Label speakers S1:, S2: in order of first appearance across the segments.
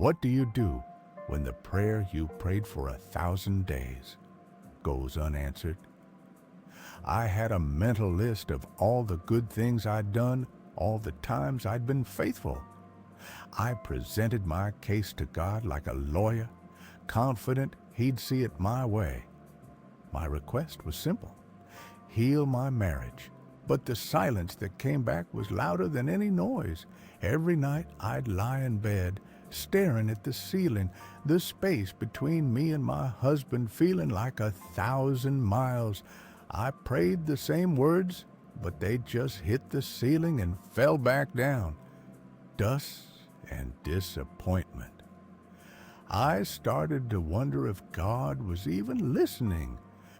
S1: What do you do when the prayer you prayed for 1,000 days goes unanswered? I had a mental list of all the good things I'd done, all the times I'd been faithful. I presented my case to God like a lawyer, confident He'd see it my way. My request was simple: heal my marriage. But the silence that came back was louder than any noise. Every night I'd lie in bed, staring at the ceiling, the space between me and my husband feeling like 1,000 miles. I prayed the same words, but they just hit the ceiling and fell back down. Dust and disappointment. I started to wonder if God was even listening.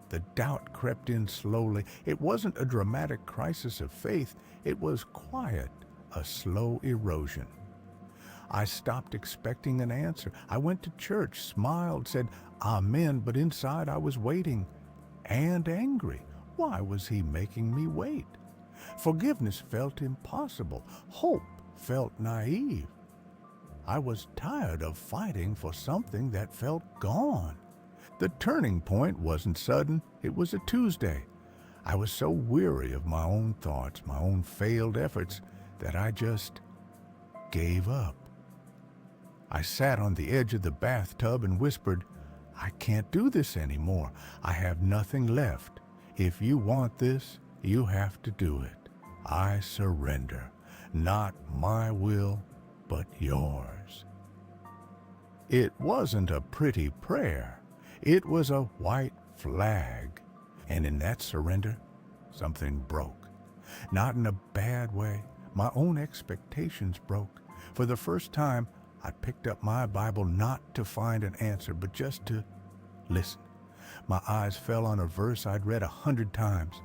S1: The doubt crept in slowly. It wasn't a dramatic crisis of faith. It was quiet, a slow erosion. I stopped expecting an answer. I went to church, smiled, said amen, but inside I was waiting and angry. Why was He making me wait? Forgiveness felt impossible. Hope felt naive. I was tired of fighting for something that felt gone. The turning point wasn't sudden. It was a Tuesday. I was so weary of my own thoughts, my own failed efforts, that I just gave up. I sat on the edge of the bathtub and whispered, "I can't do this anymore. I have nothing left. If you want this, you have to do it. I surrender. Not my will, but yours." It wasn't a pretty prayer. It was a white flag. And in that surrender, something broke. Not in a bad way. My own expectations broke. For the first time, I picked up my Bible not to find an answer, but just to listen. My eyes fell on a verse I'd read 100 times.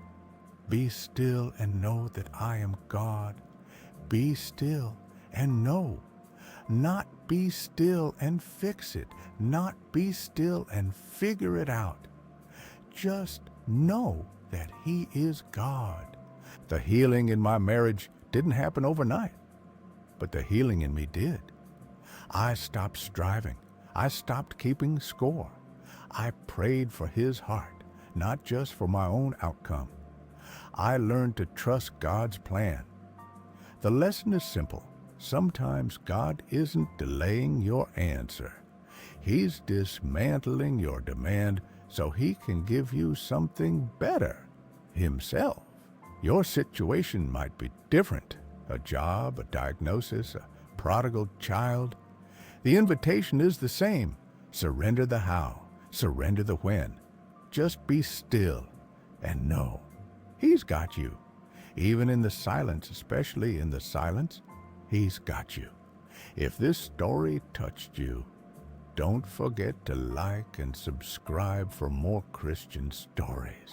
S1: Be still and know that I am God. Be still and know. Not be still and fix it. Not be still and figure it out. Just know that He is God. The healing in my marriage didn't happen overnight, but the healing in me did. I stopped striving. I stopped keeping score. I prayed for His heart, not just for my own outcome. I learned to trust God's plan. The lesson is simple. Sometimes God isn't delaying your answer. He's dismantling your demand so He can give you something better, Himself. Your situation might be different. A job, a diagnosis, a prodigal child. The invitation is the same. Surrender the how. Surrender the when. Just be still and know He's got you. Even in the silence, especially in the silence, He's got you. If this story touched you, don't forget to like and subscribe for more Christian stories.